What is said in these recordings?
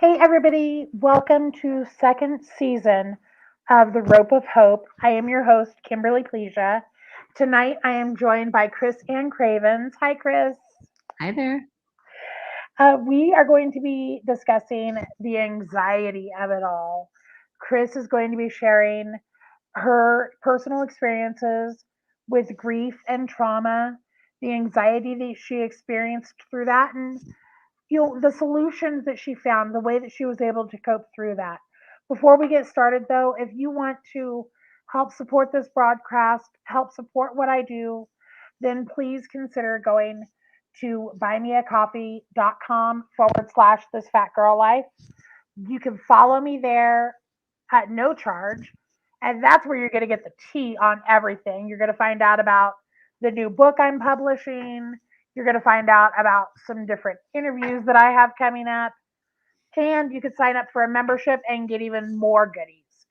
Hey everybody, welcome to second season of The Rope of Hope. I am your host, Kimberly Plesia. Tonight I am joined by Chris Ann Cravens. Hi Chris. Hi there. We are going to be discussing the anxiety of it all. Chris is going to be sharing her personal experiences with grief and trauma, the anxiety that she experienced through that, and the solutions that she found, the way that she was able to cope through that. Before we get started though, if you want to help support this broadcast, help support what I do, then please consider going to buymeacoffee.com/, this fat girl life. You can follow me there at no charge. And that's where you're going to get the tea on everything. You're going to find out about the new book I'm publishing. You're going to find out about some different interviews that I have coming up. And you could sign up for a membership and get even more goodies.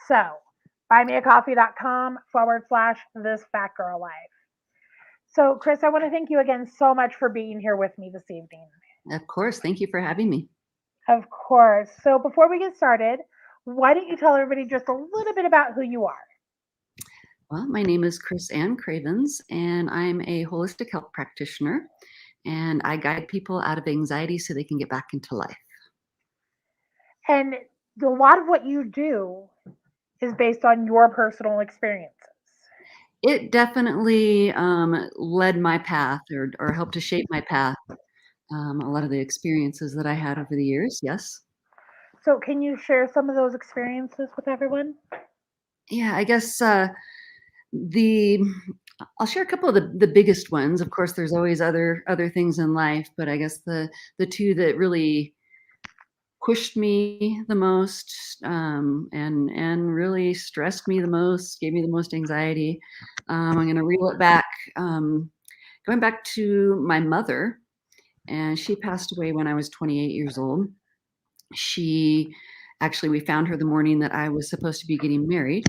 So, buymeacoffee.com/, this fat girl life. So, Chris, I want to thank you again so much for being here with me this evening. Of course. Thank you for having me. Of course. So, before we get started, why don't you tell everybody just a little bit about who you are? Well, my name is Chris Ann Cravens, and I'm a holistic health practitioner, and I guide people out of anxiety so they can get back into life. And a lot of what you do is based on your personal experiences. It definitely led my path or helped to shape my path. A lot of the experiences that I had over the years, yes. So, can you share some of those experiences with everyone? Yeah, I guess the I'll share a couple of the biggest ones. Of course, there's always other things in life, but I guess the two that really pushed me the most, and really stressed me the most, gave me the most anxiety. I'm gonna reel it back, going back to my mother, and she passed away when I was 28 years old. She actually, we found her the morning that I was supposed to be getting married,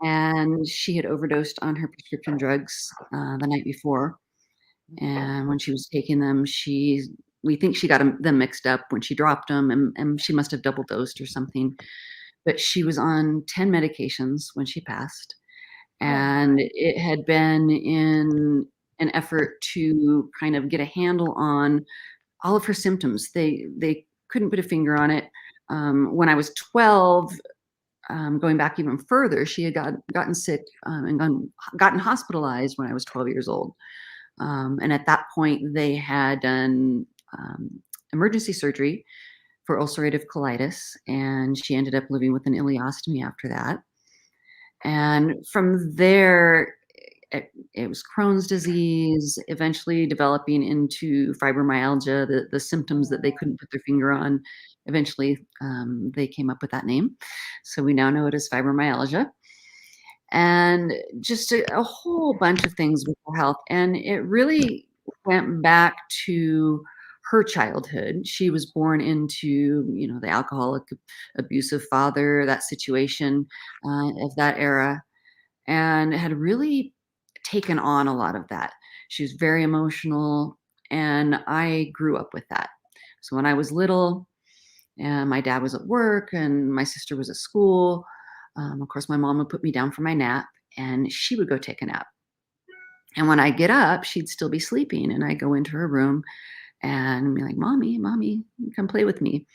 and she had overdosed on her prescription drugs, the night before, and when she was taking them, we think she got them mixed up when she dropped them, and she must have double dosed or something. But she was on 10 medications when she passed, Oh and my. it had been in an effort to kind of get a handle on all of her symptoms. They couldn't put a finger on it. When I was 12, going back even further, she had gotten sick, and gotten hospitalized when I was 12 years old. And at that point, they had done emergency surgery for ulcerative colitis, and she ended up living with an ileostomy after that. And from there, it was Crohn's disease, eventually developing into fibromyalgia, the symptoms that they couldn't put their finger on. Eventually, they came up with that name. So we now know it as fibromyalgia. And just a whole bunch of things with her health. And it really went back to her childhood. She was born into, the alcoholic, abusive father, that situation, of that era, and had really taken on a lot of that. She was very emotional, and I grew up with that. So when I was little, and my dad was at work and my sister was at school, of course, my mom would put me down for my nap, and she would go take a nap. And when I get up, she'd still be sleeping, and I go into her room and be like, "Mommy, mommy, come play with me."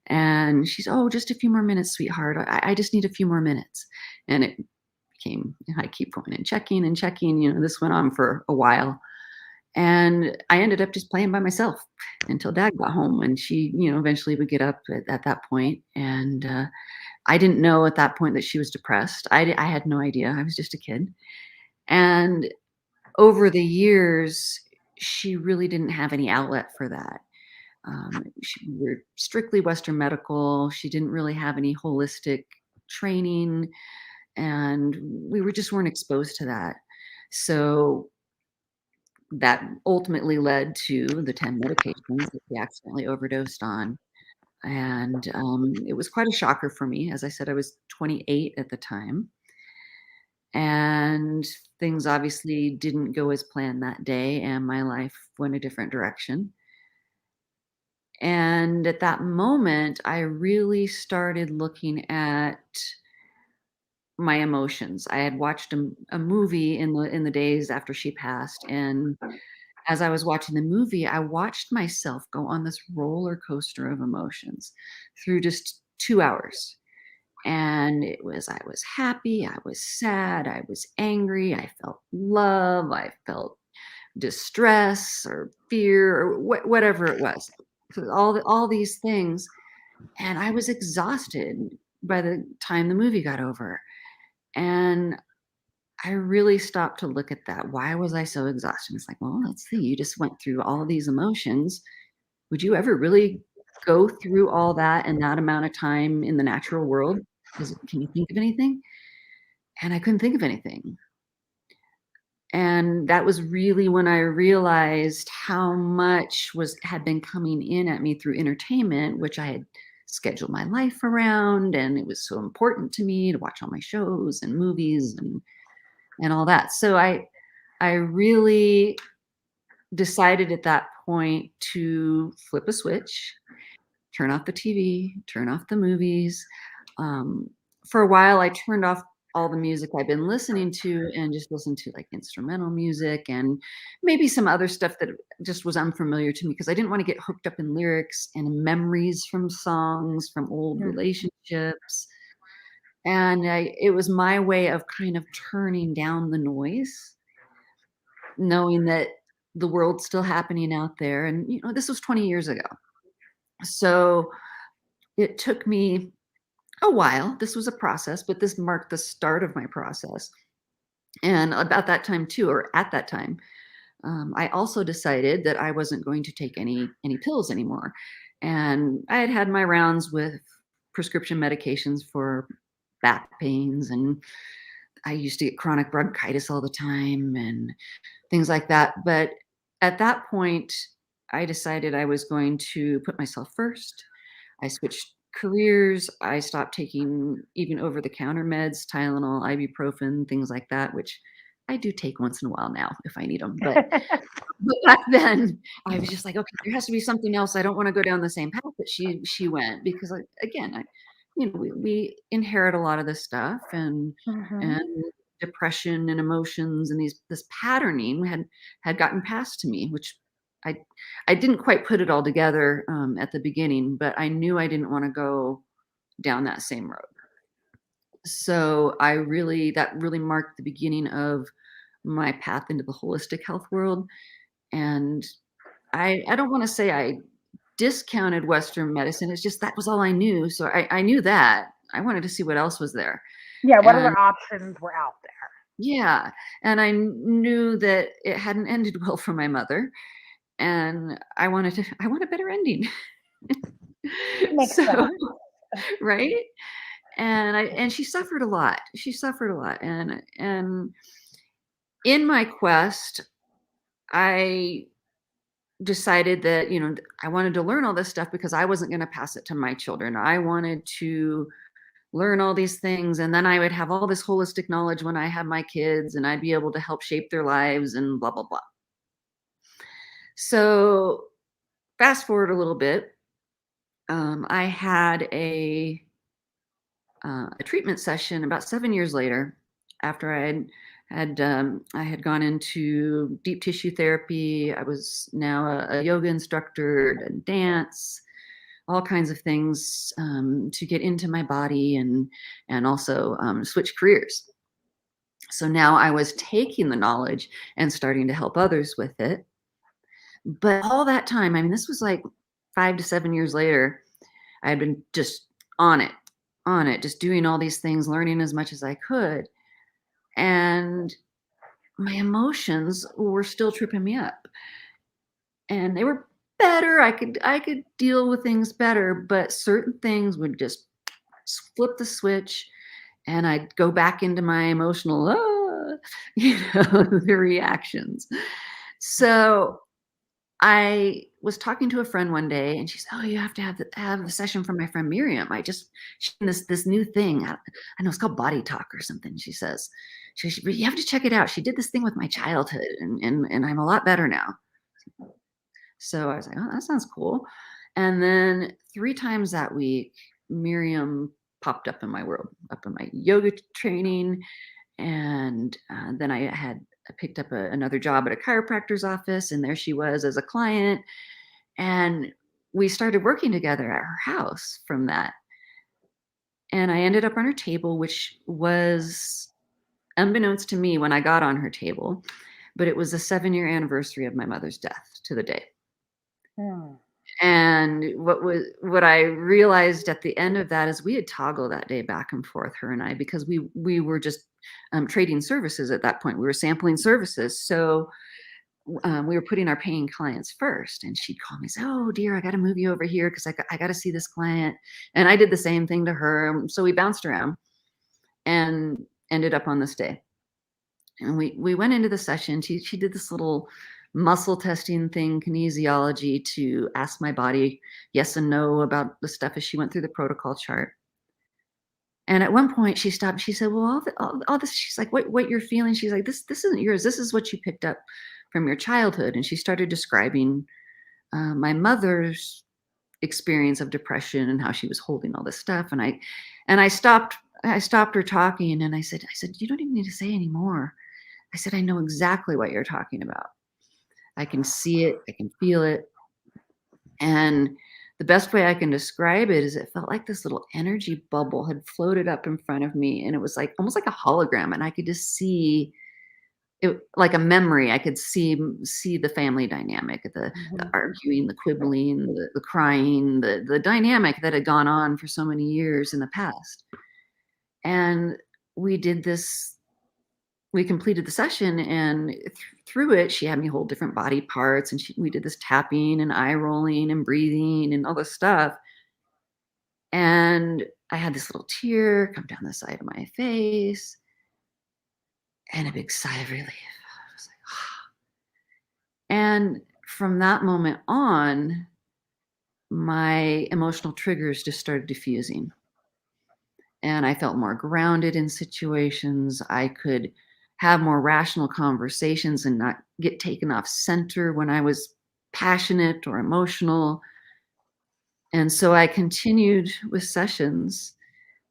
And she's, "Oh, just a few more minutes, sweetheart. I just need a few more minutes." And it became, I keep going and checking and checking. This went on for a while. And I ended up just playing by myself until dad got home. And she, eventually would get up at that point. And I didn't know at that point that she was depressed. I had no idea. I was just a kid. And over the years, she really didn't have any outlet for that. We were strictly Western medical. She didn't really have any holistic training, and we just weren't exposed to that. So that ultimately led to the 10 medications that we accidentally overdosed on. And it was quite a shocker for me. As I said, I was 28 at the time. And things obviously didn't go as planned that day, and my life went a different direction. And at that moment, I really started looking at my emotions. I had watched a movie in the days after she passed, and as I was watching the movie, I watched myself go on this roller coaster of emotions through just 2 hours. And I was happy, I was sad, I was angry, I felt love, I felt distress or fear or whatever it was. So all these things, and I was exhausted by the time the movie got over. And I really stopped to look at that. Why was I so exhausted? It's like, well, let's see. You just went through all these emotions. Would you ever really go through all that in that amount of time in the natural world? Can you think of anything? And I couldn't think of anything. And that was really when I realized how much had been coming in at me through entertainment, which I had scheduled my life around, and it was so important to me to watch all my shows and movies and all that. So I really decided at that point to flip a switch, turn off the TV, turn off the movies. Um, for a while, I turned off all the music I've been listening to and just listened to like instrumental music and maybe some other stuff that just was unfamiliar to me because I didn't want to get hooked up in lyrics and memories from songs, from old Mm. relationships. And it was my way of kind of turning down the noise, knowing that the world's still happening out there. And, this was 20 years ago. So it took me a while. This was a process, but this marked the start of my process. And about that time too, or at that time, I also decided that I wasn't going to take any pills anymore. And I had had my rounds with prescription medications for back pains, and I used to get chronic bronchitis all the time and things like that. But at that point, I decided I was going to put myself first. I switched careers. I stopped taking even over the counter meds, Tylenol, ibuprofen, things like that, which I do take once in a while now if I need them. But back then, I was just like, okay, there has to be something else. I don't want to go down the same path that she went because again, we inherit a lot of this stuff Mhm. and depression and emotions and this patterning had gotten past to me, which I I didn't quite put it all together at the beginning, but I knew I didn't want to go down that same road. So that really marked the beginning of my path into the holistic health world. And I don't want to say I discounted Western medicine. It's just that was all I knew. So I knew that. I wanted to see what else was there. Yeah, what And other options were out there? yeah, and I knew that it hadn't ended well for my mother. And I want a better ending. Makes So, sense. right? And she suffered a lot. She suffered a lot. And in my quest, I decided that, I wanted to learn all this stuff because I wasn't going to pass it to my children. I wanted to learn all these things, and then I would have all this holistic knowledge when I had my kids, and I'd be able to help shape their lives and blah, blah, blah. So fast forward a little bit. I had a treatment session about 7 years later after I had gone into deep tissue therapy. I was now a yoga instructor and dance, all kinds of things to get into my body and also switch careers. So now I was taking the knowledge and starting to help others with it. But all that time, I mean, this was like 5 to 7 years later, I had been just on it, just doing all these things, learning as much as I could. And my emotions were still tripping me up. And they were better. I could deal with things better, but certain things would just flip the switch and I'd go back into my emotional, the reactions. So I was talking to a friend one day, and she said, "Oh, you have to have the session from my friend Miriam. This new thing. I know it's called BodyTalk or something." She says, "But you have to check it out. She did this thing with my childhood, and I'm a lot better now." So I was like, "Oh, that sounds cool." And then 3 times that week, Miriam popped up in my world, up in my yoga training. And then I picked up another job at a chiropractor's office, and there she was as a client. And we started working together at her house from that. And I ended up on her table, which was unbeknownst to me when I got on her table, but it was the 7-year anniversary of my mother's death to the day. Hmm. And what I realized at the end of that is we had toggled that day back and forth, her and I, because we were just trading services at that point. We were sampling services, so we were putting our paying clients first. And she'd call me and say, "Oh dear, I got to move you over here because I got to see this client." And I did the same thing to her. So we bounced around and ended up on this day. And we went into the session. She did this little muscle testing thing, kinesiology, to ask my body yes and no about the stuff as she went through the protocol chart. And at one point she stopped. She said, "Well, all this," she's like, what you're feeling?" She's like, this isn't yours. This is what you picked up from your childhood. And she started describing my mother's experience of depression and how she was holding all this stuff. And I stopped her talking, and I said, "You don't even need to say anymore." I said, "I know exactly what you're talking about. I can see it. I can feel it." And the best way I can describe it is it felt like this little energy bubble had floated up in front of me. And it was like almost like a hologram. And I could just see it like a memory. I could see the family dynamic, the Mhm. arguing, the quibbling, the crying, the dynamic that had gone on for so many years in the past. And we did this we completed the session, and through it she had me hold different body parts, and we did this tapping and eye rolling and breathing and all this stuff. And I had this little tear come down the side of my face and a big sigh of relief. I was like, and from that moment on, my emotional triggers just started diffusing, and I felt more grounded in situations. I could have more rational conversations and not get taken off center when I was passionate or emotional. And so I continued with sessions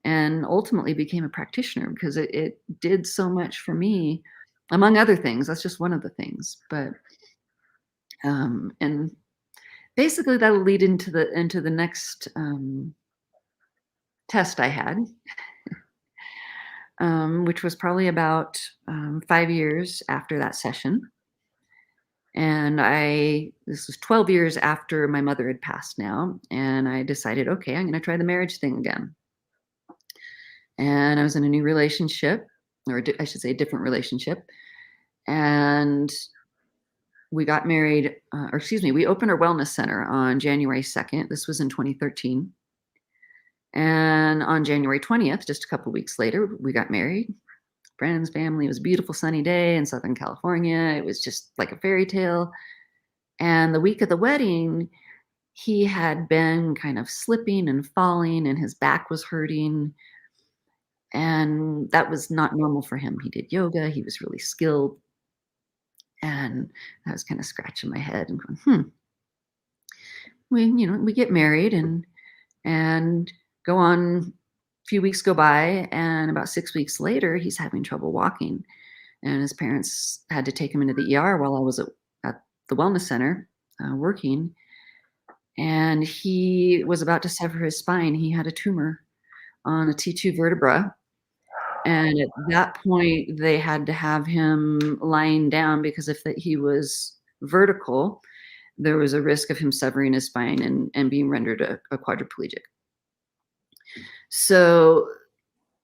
and ultimately became a practitioner because it did so much for me, among other things. That's just one of the things. But and basically that'll lead into the next test I had, which was probably about 5 years after that session. And this was 12 years after my mother had passed now. And I decided, okay, I'm going to try the marriage thing again. And I was in a new relationship, or I should say a different relationship. And we got married, or excuse me, we opened our wellness center on January 2nd. This was in 2013. And on January 20th, just a couple weeks later, we got married. Friends, family. It was a beautiful sunny day in Southern California. It was just like a fairy tale. And the week of the wedding, he had been kind of slipping and falling, and his back was hurting. And that was not normal for him. He did yoga, he was really skilled. And I was kind of scratching my head and going, we get married and go on. A few weeks go by, and about 6 weeks later, he's having trouble walking. And his parents had to take him into the ER while I was at the wellness center working. And he was about to sever his spine. He had a tumor on a T2 vertebra. And at that point, they had to have him lying down because if he was vertical, there was a risk of him severing his spine and being rendered a quadriplegic. So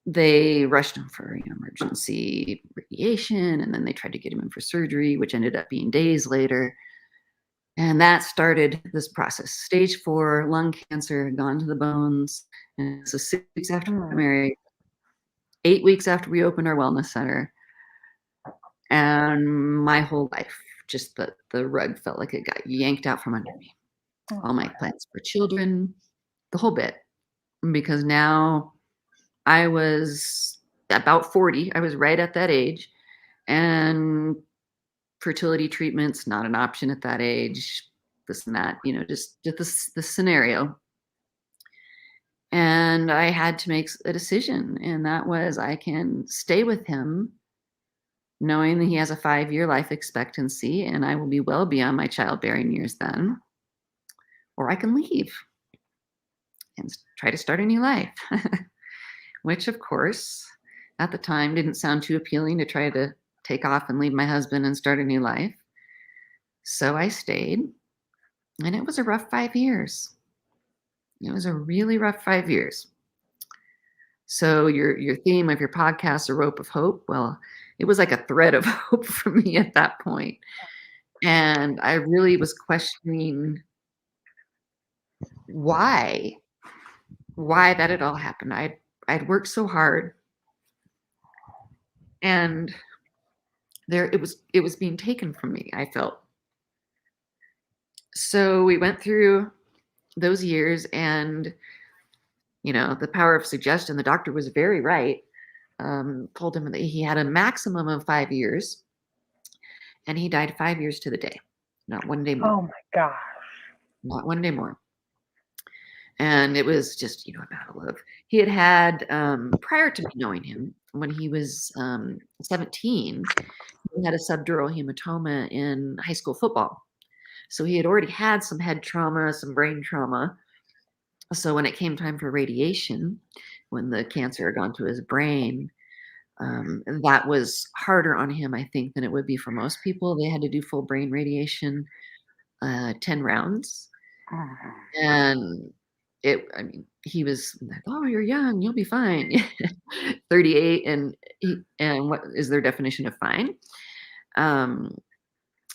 they rushed him for emergency radiation, and then they tried to get him in for surgery, which ended up being days later. And that started this process. Stage 4 lung cancer had gone to the bones. And so 6 weeks after we were married, 8 weeks after we opened our wellness center, and my whole life, just the rug felt like it got yanked out from under me. All my plans for children, the whole bit. Because now I was about 40. I was right at that age. And fertility treatment's not an option at that age. this and that, just the scenario. And I had to make a decision, and that was I can stay with him knowing that he has a 5-year life expectancy and I will be well beyond my childbearing years then, or I can leave and try to start a new life, which of course at the time didn't sound too appealing to try to take off and leave my husband and start a new life. So I stayed, and it was a rough 5 years. It was a really rough 5 years. So your theme of your podcast, A Rope of Hope, well, it was like a thread of hope for me at that point. And I really was questioning why that had all happened. I'd worked so hard, and it was being taken from me, I felt. So we went through those years, and the power of suggestion, the doctor was very right. Told him that he had a maximum of 5 years, and he died 5 years to the day, not one day more. Oh my gosh. Not one day more. And it was just, a battle of, he had prior to me knowing him, when he was 17, he had a subdural hematoma in high school football. So he had already had some head trauma, some brain trauma. So when it came time for radiation, when the cancer had gone to his brain, that was harder on him, I think, than it would be for most people. They had to do full brain radiation, 10 rounds. And he was like, "Oh, you're young, you'll be fine." 38, and what is their definition of fine?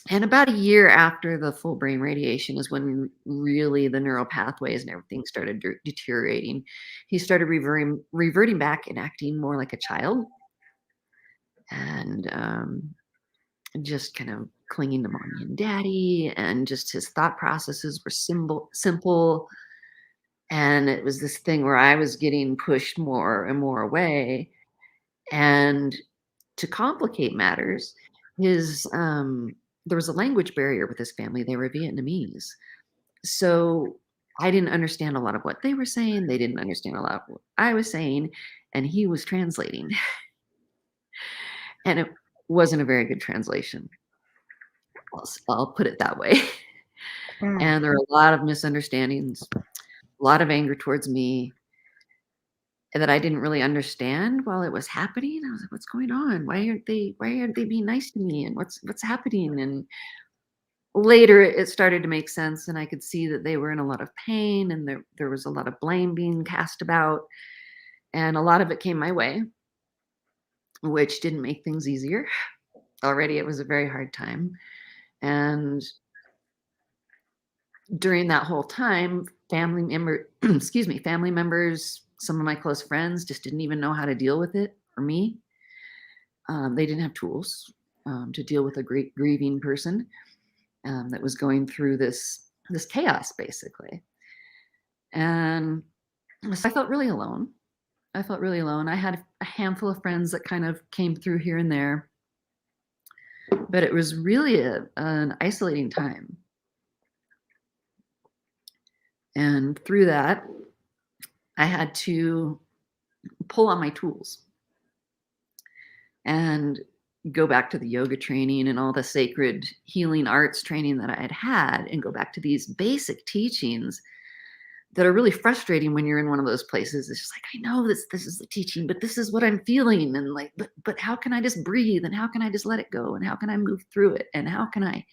And about a year after the full brain radiation is when really the neural pathways and everything started deteriorating. He started reverting back and acting more like a child, and just kind of clinging to mommy and daddy, and just his thought processes were simple. And it was this thing where I was getting pushed more and more away. And to complicate matters, there was a language barrier with his family. They were Vietnamese. So I didn't understand a lot of what they were saying. They didn't understand a lot of what I was saying. And he was translating. And it wasn't a very good translation. I'll put it that way. And there were a lot of misunderstandings, a lot of anger towards me that I didn't really understand while it was happening. I was like, "What's going on? Why aren't they being nice to me? And what's happening?" And later it started to make sense, and I could see that they were in a lot of pain, and there was a lot of blame being cast about, and a lot of it came my way, which didn't make things easier. Already it was a very hard time. And during that whole time, family members, some of my close friends just didn't even know how to deal with it for me. They didn't have tools to deal with a great grieving person that was going through this chaos, basically. And so I felt really alone. I had a handful of friends that kind of came through here and there, but it was really an isolating time. And through that, I had to pull on my tools and go back to the yoga training and all the sacred healing arts training that I had had, and go back to these basic teachings that are really frustrating when you're in one of those places. It's just like, I know this is the teaching, but this is what I'm feeling. And like, but how can I just breathe? And how can I just let it go? And how can I move through it? And how can I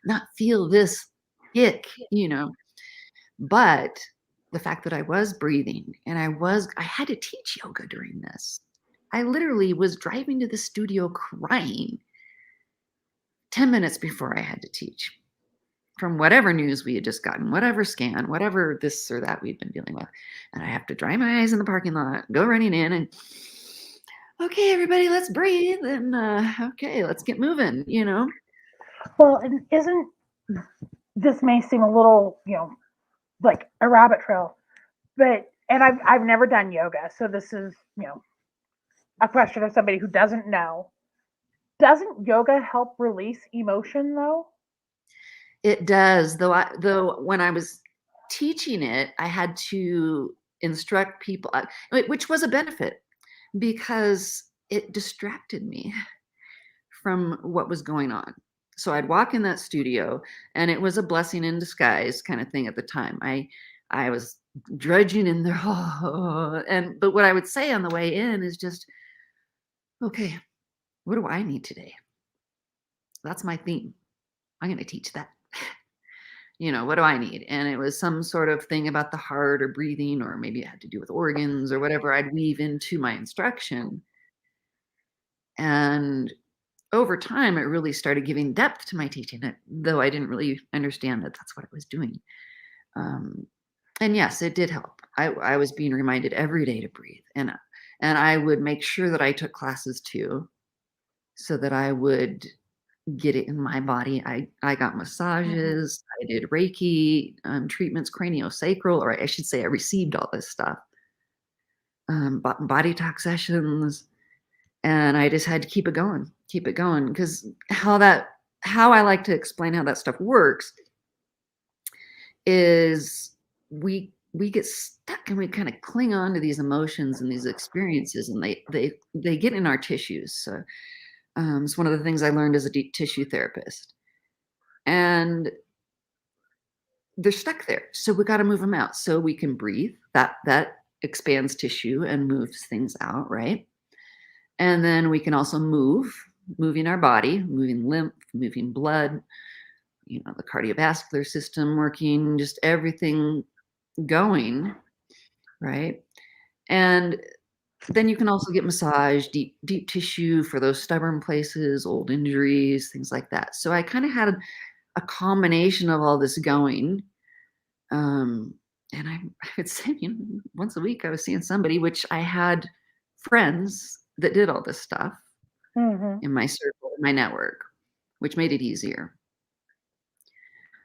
not feel this ick, But the fact that I was breathing, and I had to teach yoga during this. I literally was driving to the studio crying 10 minutes before I had to teach, from whatever news we had just gotten, whatever scan, whatever this or that we'd been dealing with. And I have to dry my eyes in the parking lot, go running in, and okay, everybody, let's breathe. And okay, let's get moving, Well, and this may seem a little, like a rabbit trail, but and I've never done yoga, so this is, a question of somebody who doesn't know. Doesn't yoga help release emotion though? It does, though when I was teaching it, I had to instruct people, which was a benefit because it distracted me from what was going on. So I'd walk in that studio, and it was a blessing in disguise kind of thing at the time. I was drudging in there, but what I would say on the way in is just, okay, what do I need today? That's my theme. I'm going to teach that. What do I need? And it was some sort of thing about the heart or breathing, or maybe it had to do with organs or whatever I'd weave into my instruction. And over time, it really started giving depth to my teaching, though I didn't really understand that that's what I was doing. Um, and yes, it did help. I was being reminded every day to breathe, and I would make sure that I took classes too, so that I would get it in my body. I got Mhm. massages, I did Reiki treatments, craniosacral, or I should say, I received all this stuff. BodyTalk sessions, and I just had to keep it going, because how I like to explain how that stuff works is we get stuck and we kind of cling on to these emotions and these experiences, and they get in our tissues. So it's one of the things I learned as a deep tissue therapist, and they're stuck there. So we got to move them out so we can breathe. That expands tissue and moves things out, right? And then we can also moving our body, moving lymph, moving blood, the cardiovascular system working, just everything going, right? And then you can also get massage, deep tissue for those stubborn places, old injuries, things like that. So I kind of had a combination of all this going. Um, and I would say, once a week I was seeing somebody, which I had friends that did all this stuff Mhm. in my circle, in my network, which made it easier.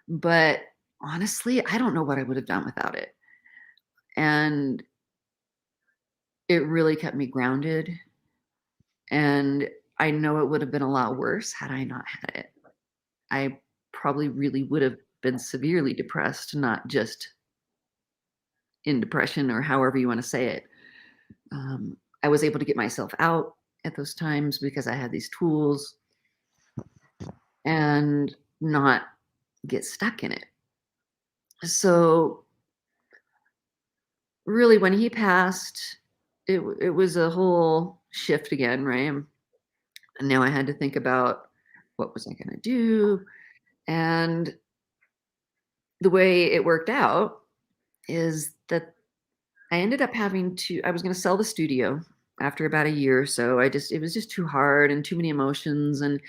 But honestly, I don't know what I would have done without it. And it really kept me grounded. And I know it would have been a lot worse had I not had it. I probably really would have been severely depressed, not just in depression or however you want to say it. I was able to get myself out at those times because I had these tools and not get stuck in it. So really, when he passed, it was a whole shift again, right? And now I had to think about, what was I going to do? And the way it worked out is that I ended up I was going to sell the studio after about a year or so. It was just too hard and too many emotions. And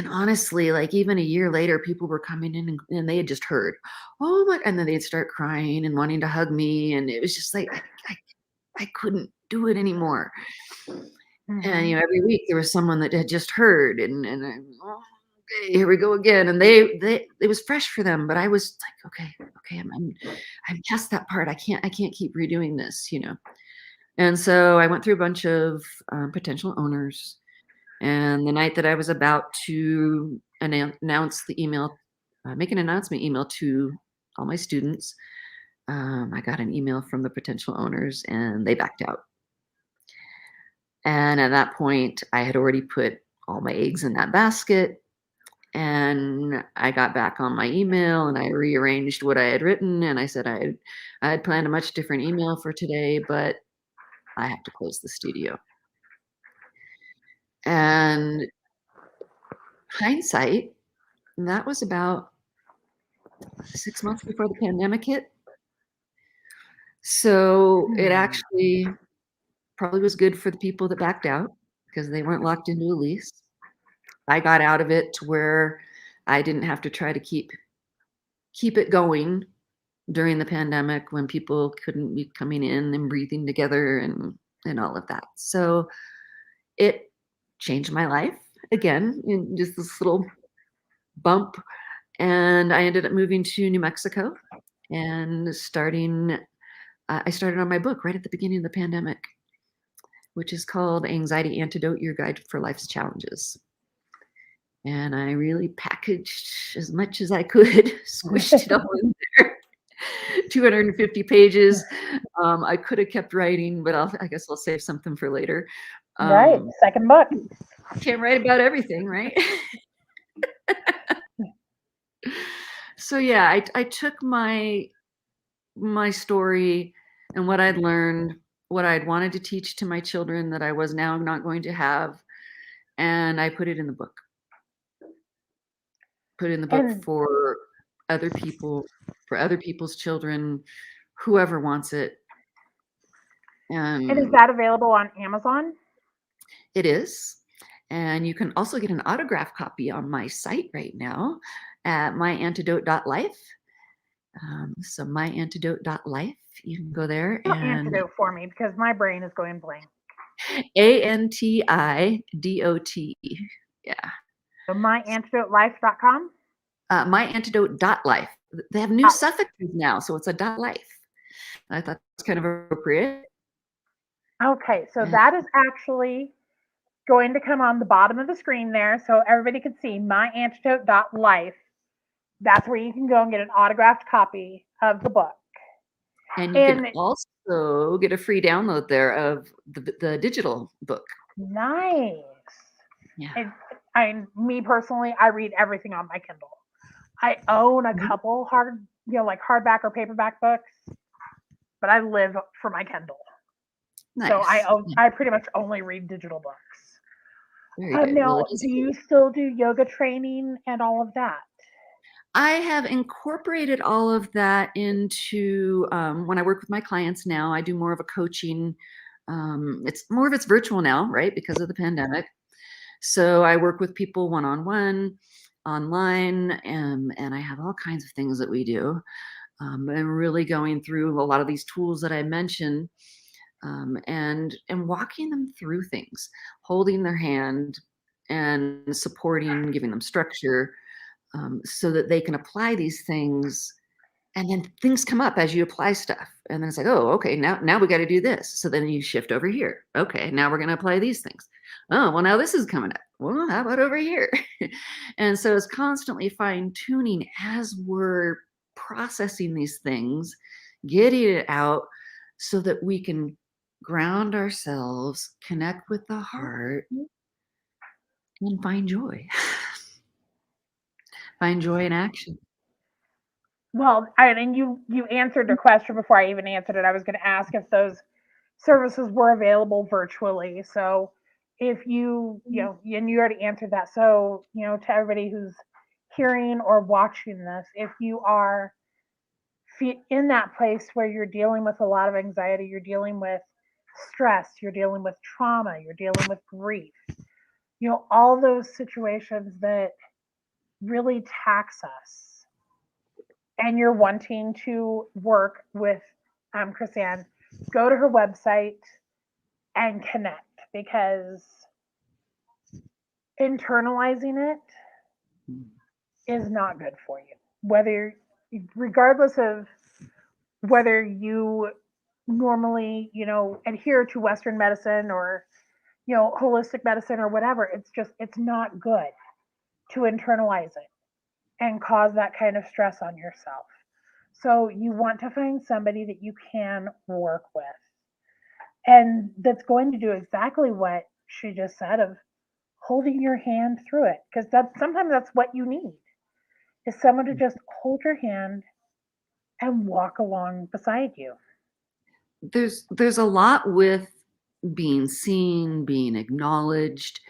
honestly, like, even a year later, people were coming in, and they had just heard, oh my, and then they'd start crying and wanting to hug me. And it was just like, I couldn't do it anymore. And, Mhm. every week there was someone that had just heard, oh, okay, here we go again. And they it was fresh for them, but I was like, okay, I'm past that part. I can't keep redoing this. And so I went through a bunch of potential owners. And the night that I was about to announce the email, make an announcement email to all my students, I got an email from the potential owners, and they backed out. And at that point, I had already put all my eggs in that basket. And I got back on my email, and I rearranged what I had written. And I said I had planned a much different email for today, but I have to close the studio. And hindsight, that was about 6 months before the pandemic hit. So it Hmm. actually probably was good for the people that backed out, because they weren't locked into a lease. I got out of it to where I didn't have to try to keep it going during the pandemic, when people couldn't be coming in and breathing together and all of that. So it changed my life again, in just this little bump. And I ended up moving to New Mexico and I started on my book right at the beginning of the pandemic, which is called Anxiety Antidote: Your Guide for Life's Challenges. And I really packaged as much as I could, squished it all in there. 250 pages. I could have kept writing, but I guess I'll save something for later. Right. Second book. Can't write about everything, right? So yeah, I took my story and what I'd learned, what I'd wanted to teach to my children that I was now not going to have, and I put it in the book. Put it in the book And for other people, for other people's children, whoever wants it. is And that available on Amazon? it is. And you can also get an autographed copy on my site right now at myantidote.life. So myantidote.life. You can go there Spell and antidote for me because my brain is going blank. ANTIDOTE. Yeah. So myantidotelife.com. Myantidote.life. They have new suffixes now, so it's a .life. I thought it's kind of appropriate. Okay, so And that is actually going to come on the bottom of the screen there so everybody can see myantidote.life. That's where you can go and get an autographed copy of the book. And you can also get a free download there of the digital book. Nice. Yeah. Me personally, I read everything on my Kindle. I own a couple like hardback or paperback books, but I live for my Kindle. Nice. So I pretty much only read digital books. Very good. Now, do you still do yoga training and all of that? I have incorporated all of that into when I work with my clients now. I do more of a coaching. It's virtual now, right? Because of the pandemic. So I work with people one-on-one, online, and I have all kinds of things that we do. And really going through a lot of these tools that I mentioned, and walking them through things, holding their hand and supporting, giving them structure, so that they can apply these things. And then things come up as you apply stuff. And then it's like, oh, okay, now we got to do this. So then you shift over here. Okay, now we're going to apply these things. Oh, well, now this is coming up. Well, how about over here? And so it's constantly fine tuning as we're processing these things, getting it out so that we can ground ourselves, connect with the heart, and find joy. Find joy in action. Well, and you answered the question before I even answered it. I was going to ask if those services were available virtually. So if and you already answered that. So, to everybody who's hearing or watching this, if you are in that place where you're dealing with a lot of anxiety, you're dealing with stress, you're dealing with trauma, you're dealing with grief, all those situations that really tax us, and you're wanting to work with Chris Ann, go to her website and connect, because internalizing it is not good for you. Regardless of whether you normally, adhere to Western medicine or, holistic medicine or whatever, it's not good to internalize it and cause that kind of stress on yourself. So you want to find somebody that you can work with and that's going to do exactly what she just said, of holding your hand through it, because sometimes that's what you need, is someone to just hold your hand and walk along beside you. There's a lot with being seen, being acknowledged,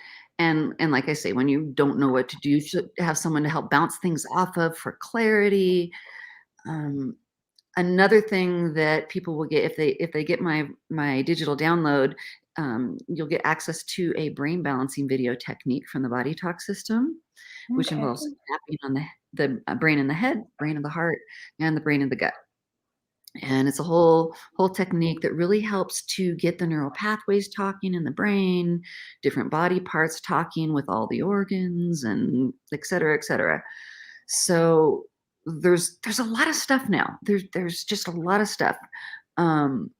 and like I say, when you don't know what to do, you should have someone to help bounce things off of for clarity. Another thing that people will get if they get my digital download, you'll get access to a brain balancing video technique from the BodyTalk system, which Okay. involves tapping on the brain in the head, brain in the heart, and the brain in the gut. And it's a whole technique that really helps to get the neural pathways talking in the brain, different body parts talking with all the organs, and et cetera, et cetera. So there's a lot of stuff now. There's just a lot of stuff. 10,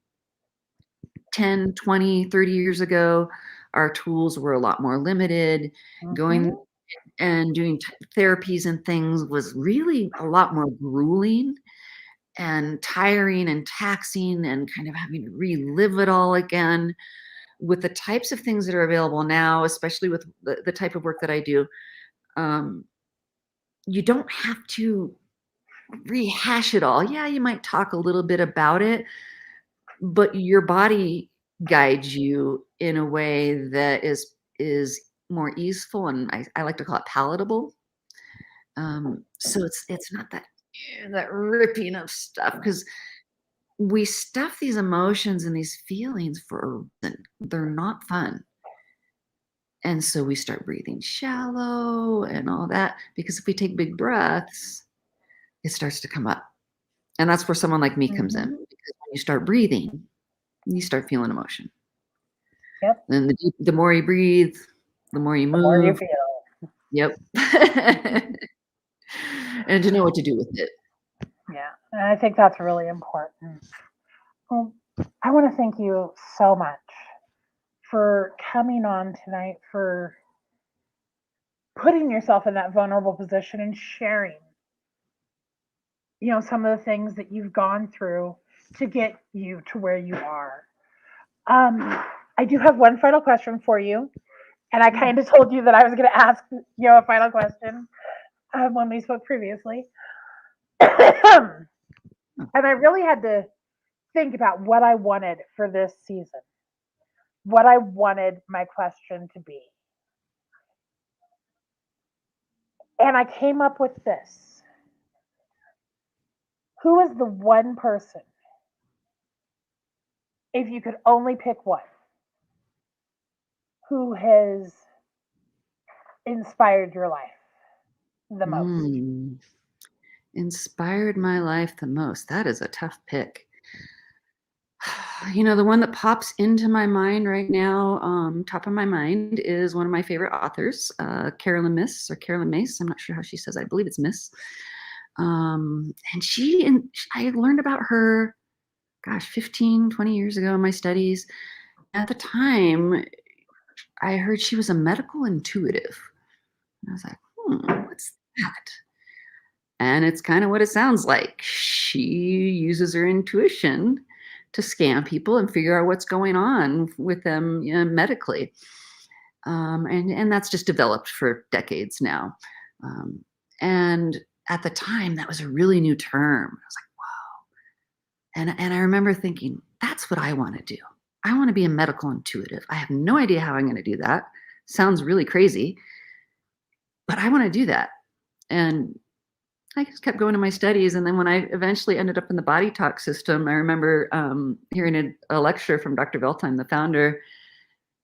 20, 30 years ago, our tools were a lot more limited. Going Mhm. and doing therapies and things was really a lot more grueling and tiring and taxing and kind of having to relive it all again. With the types of things that are available now, especially with the type of work that I do, um, you don't have to rehash it all. Yeah, you might talk a little bit about it, but your body guides you in a way that is more easeful, and I like to call it palatable. So it's not that ripping of stuff, because we stuff these emotions and these feelings for a reason. They're not fun. And so we start breathing shallow and all that, because if we take big breaths, it starts to come up. And that's where someone like me comes in, Mhm. because when you start breathing, you start feeling emotion. Yep. Then the more you breathe, the more you The more you move. feel. Yep. And to know what to do with it. Yeah. And I think that's really important. Well, I want to thank you so much for coming on tonight, for putting yourself in that vulnerable position and sharing, some of the things that you've gone through to get you to where you are. Um, I do have one final question for you, and I Yeah. kind of told you that I was going to ask a final question when we spoke previously, and I really had to think about what I wanted for this season, what I wanted my question to be, and I came up with this: who is the one person, if you could only pick one, who has inspired your life the most? Mm. Inspired my life the most. That is a tough pick. The one that pops into my mind right now, top of my mind, is one of my favorite authors, Carolyn Mace. I'm not sure how she says. I believe it's Miss. And I learned about her, gosh, 15, 20 years ago in my studies. At the time, I heard she was a medical intuitive. And I was like, what's that? And it's kind of what it sounds like. She uses her intuition to scam people and figure out what's going on with them, medically. And that's just developed for decades now. Um, and at the time, that was a really new term. I was like, and I remember thinking, that's what I want to do. I want to be a medical intuitive. I have no idea how I'm going to do that. Sounds really crazy, but I want to do that. And I just kept going to my studies, and then when I eventually ended up in the BodyTalk system, I remember hearing a lecture from Dr. Veltheim, the founder,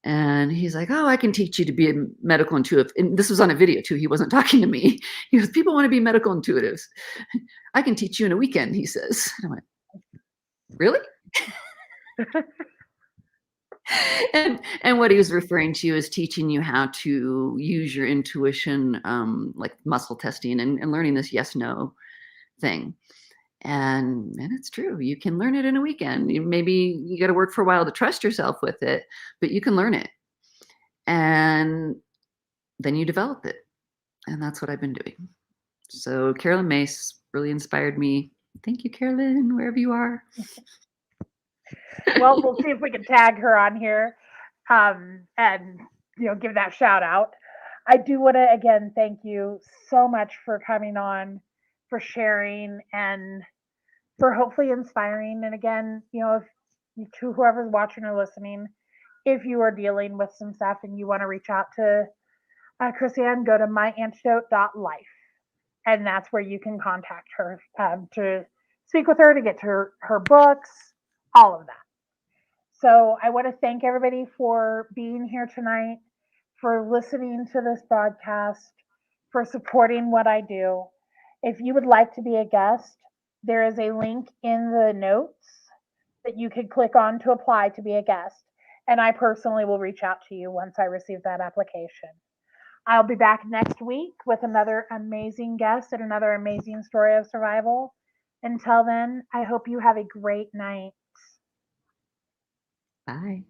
and he's like, "Oh, I can teach you to be a medical intuitive." And this was on a video too. He wasn't talking to me. He goes, "People want to be medical intuitives. I can teach you in a weekend," he says. And I went, "Really?" And what he was referring to is teaching you how to use your intuition, like muscle testing and learning this yes no thing. And it's true. You can learn it in a weekend. Maybe you got to work for a while to trust yourself with it, but you can learn it. And then you develop it. And that's what I've been doing. So Carolyn Mace really inspired me. Thank you, Carolyn, wherever you are. Well, we'll see if we can tag her on here, and give that shout out. I do want to again thank you so much for coming on, for sharing, and for hopefully inspiring. And again, if to whoever's watching or listening, if you are dealing with some stuff and you want to reach out to Chris Ann, go to myantidote.life, and that's where you can contact her to speak with her, to get to her books, all of that. So I want to thank everybody for being here tonight, for listening to this broadcast, for supporting what I do. If you would like to be a guest, there is a link in the notes that you can click on to apply to be a guest. And I personally will reach out to you once I receive that application. I'll be back next week with another amazing guest and another amazing story of survival. Until then, I hope you have a great night. Bye.